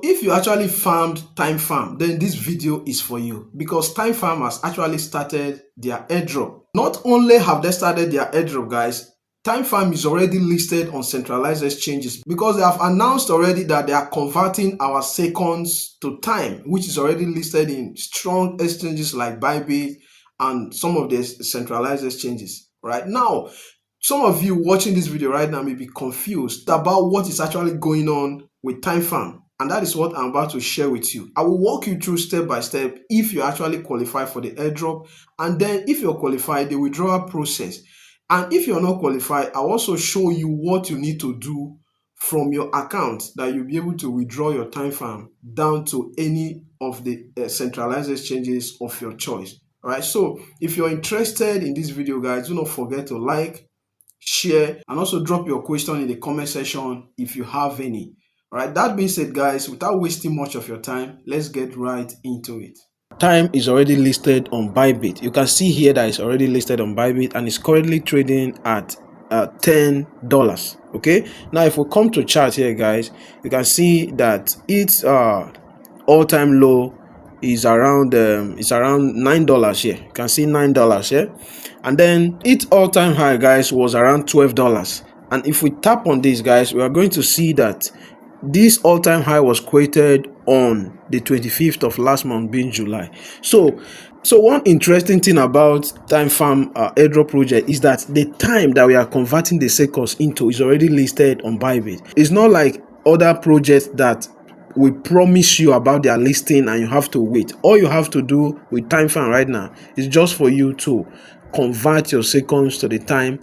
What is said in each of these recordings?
If you actually farmed time farm, then this video is for you, because time farm has actually started their airdrop. Not only have they started their airdrop, guys, time farm is already listed on centralized exchanges, because they have announced already that they are converting our seconds to time, which is already listed in strong exchanges like Bybit and some of the centralized exchanges. Right now, some of you watching this video right now may be confused about what is actually going on with time farm, and that is what I'm about to share with you. I will walk you through step by step if you actually qualify for the airdrop, and then if you're qualified, the withdrawal process. And if you're not qualified, I'll also show you what you need to do from your account that you'll be able to withdraw your time farm down to any of the centralized exchanges of your choice. All right, so if you're interested in this video, guys, do not forget to like, share, and also drop your question in the comment section if you have any. All right, that being said, guys, without wasting much of your time, let's get right into it. Time is already listed on Bybit. You can see here that it's already listed on Bybit and it's currently trading at $10. Okay, now if we come to chart here, guys, you can see that its all-time low is around $9 here. You can see $9 here, and then its all-time high, guys, was around $12. And if we tap on this, guys, we are going to see that this all-time high was created on the 25th of last month, being July. So one interesting thing about time farm airdrop project is that the time that we are converting the seconds into is already listed on Bybit. It's not like other projects that we promise you about their listing and you have to wait. All you have to do with time farm right now is just for you to convert your seconds to the time,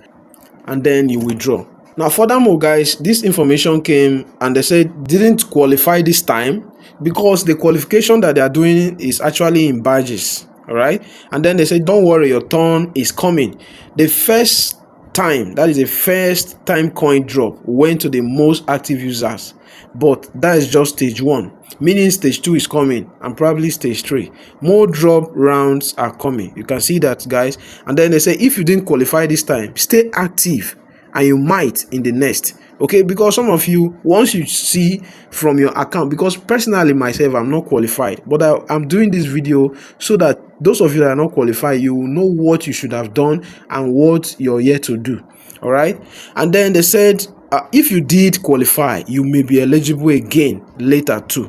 and then you withdraw. Now, furthermore, guys, this information came and they said didn't qualify this time because the qualification that they are doing is actually in badges. All right, and then they said, don't worry, your turn is coming. The first time, that is the first time coin drop, went to the most active users, but that is just stage 1, meaning stage 2 is coming, and probably stage 3 more drop rounds are coming. You can see that, guys. And then they say if you didn't qualify this time, stay active and you might in the next. Okay, because some of you, once you see from your account, because personally myself, I'm not qualified, but I'm doing this video so that those of you that are not qualified, you will know what you should have done and what you're yet to do. All right, and then they said if you did qualify, you may be eligible again later too.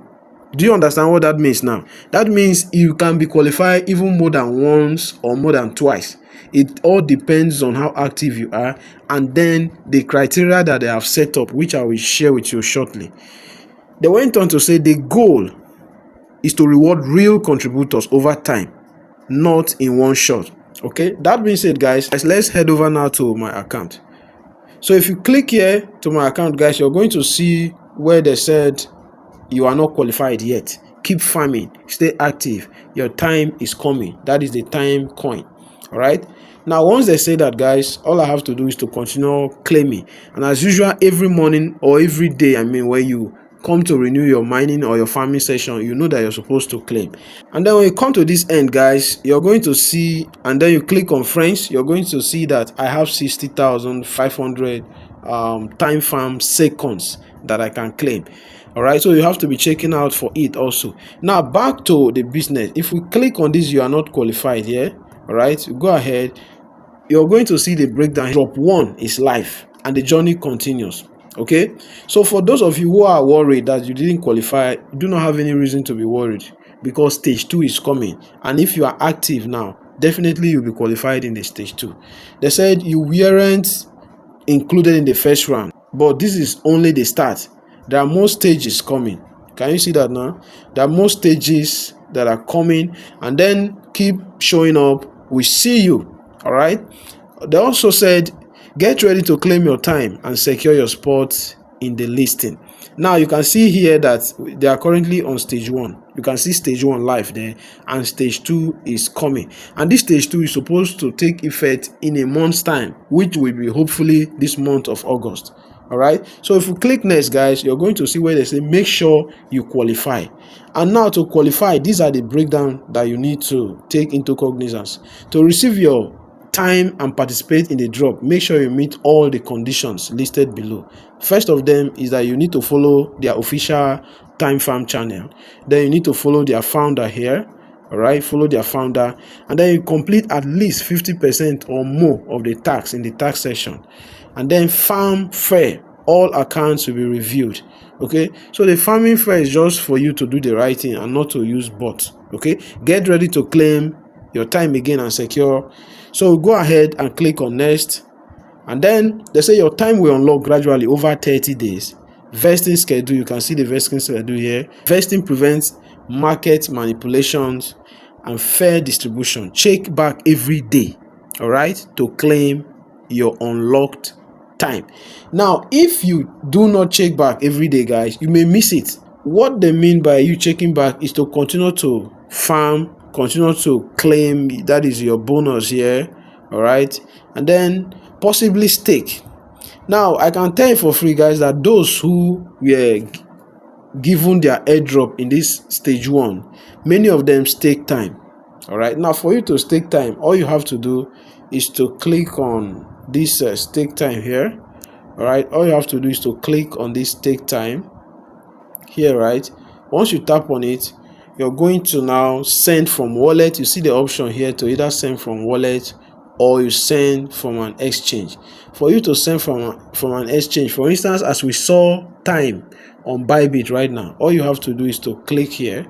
Do you understand what that means now? That means you can be qualified even more than once or more than twice. It all depends on how active you are and then the criteria that they have set up, which I will share with you shortly. They went on to say the goal is to reward real contributors over time, not in one shot. Okay, that being said, guys, let's head over now to my account. So if you click here to my account, guys, you're going to see where they said you are not qualified yet. Keep farming, stay active, your time is coming. That is the time coin. All right, now once they say that, guys, all I have to do is to continue claiming. And as usual, every morning or every day, when you come to renew your mining or your farming session, you know that you're supposed to claim. And then when you come to this end, guys, you're going to see, and then you click on friends, you're going to see that I have 60,500 time farm seconds that I can claim. All right, so you have to be checking out for it also. Now back to the business. If we click on this, you are not qualified here. All right, go ahead. You're going to see the breakdown. Drop 1 is live and the journey continues. Okay, so for those of you who are worried that you didn't qualify, you do not have any reason to be worried, because stage 2 is coming, and if you are active now, definitely you'll be qualified in the stage 2. They said you weren't included in the first round, but this is only the start. There are more stages coming. Can you see that now? There are more stages that are coming, and then keep showing up. We see you. All right, they also said get ready to claim your time and secure your spot in the listing. Now you can see here that they are currently on stage 1. You can see stage 1 live there, and stage 2 is coming, and this stage 2 is supposed to take effect in a month's time, which will be hopefully this month of August. All right, so if you click next, guys, you're going to see where they say make sure you qualify. And now to qualify, these are the breakdown that you need to take into cognizance to receive your time and participate in the drop. Make sure you meet all the conditions listed below. First of them is that you need to follow their official time farm channel, then you need to follow their founder here. All right, follow their founder, and then you complete at least 50% or more of the tax in the tax section, and then farm fair, all accounts will be reviewed. Okay, so the farming fair is just for you to do the right thing and not to use bots. Okay, get ready to claim your time again and secure. So go ahead and click on next, and then they say your time will unlock gradually over 30 days. Vesting schedule, you can see the vesting schedule here. Vesting prevents market manipulations and fair distribution. Check back every day, all right, to claim your unlocked time. Now, if you do not check back every day, guys, you may miss it. What they mean by you checking back is to continue to farm, continue to claim, that is your bonus here, all right, and then possibly stake. Now, I can tell you for free, guys, that those who were given their airdrop in this stage 1, many of them stake time. All right, now for you to stake time, all you have to do is to click on this stake time here. All right, all you have to do is to click on this stake time here, right? Once you tap on it, you're going to now send from wallet. You see the option here to either send from wallet or you send from an exchange. For you to send from an exchange, for instance, as we saw time on Bybit right now, all you have to do is to click here,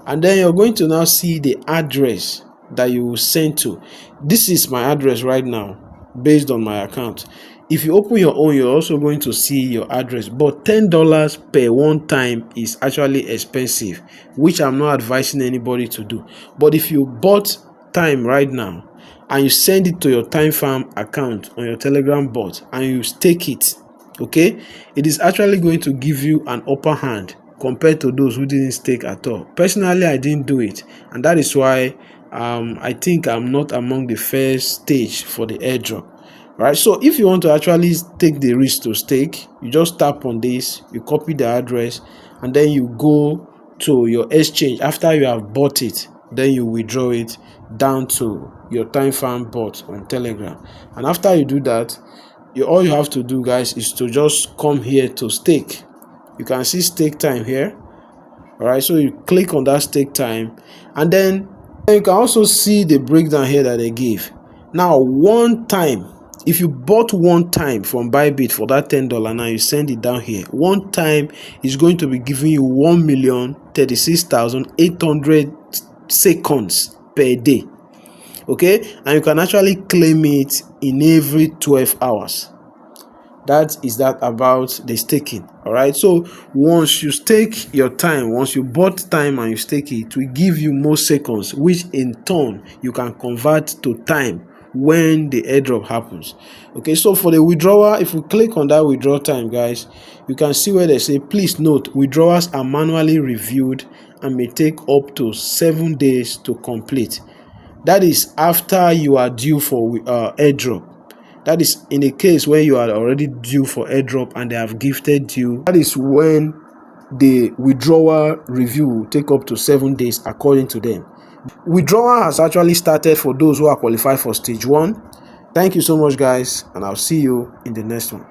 and then you're going to now see the address that you will send to. This is my address right now based on my account. If you open your own, you're also going to see your address, but $10 per one time is actually expensive, which I'm not advising anybody to do. But if you bought time right now and you send it to your time farm account on your Telegram bot and you stake it, okay, it is actually going to give you an upper hand compared to those who didn't stake at all. Personally, I didn't do it, and that is why I think I'm not among the first stage for the airdrop. Right, so if you want to actually take the risk to stake, you just tap on this, you copy the address, and then you go to your exchange. After you have bought it, then you withdraw it down to your time farm bot on Telegram. And after you do that, all you have to do, guys, is to just come here to stake. You can see stake time here. All right, so you click on that stake time, and then you can also see the breakdown here that they give. Now, one time, if you bought one time from Bybit for that $10, now you send it down here, one time is going to be giving you 1,036,800 seconds per day. Okay, and you can actually claim it in every 12 hours. That is that about the staking. All right, so once you stake your time, once you bought time and you stake it, it will give you more seconds, which in turn you can convert to time when the airdrop happens. Okay, so for the withdrawal, if we click on that withdrawal time, guys, you can see where they say, please note, withdrawals are manually reviewed and may take up to 7 days to complete. That is after you are due for airdrop. That is in a case where you are already due for airdrop and they have gifted you. That is when the withdrawal review will take up to 7 days according to them. Withdrawal has actually started for those who are qualified for stage 1. Thank you so much, guys, and I'll see you in the next one.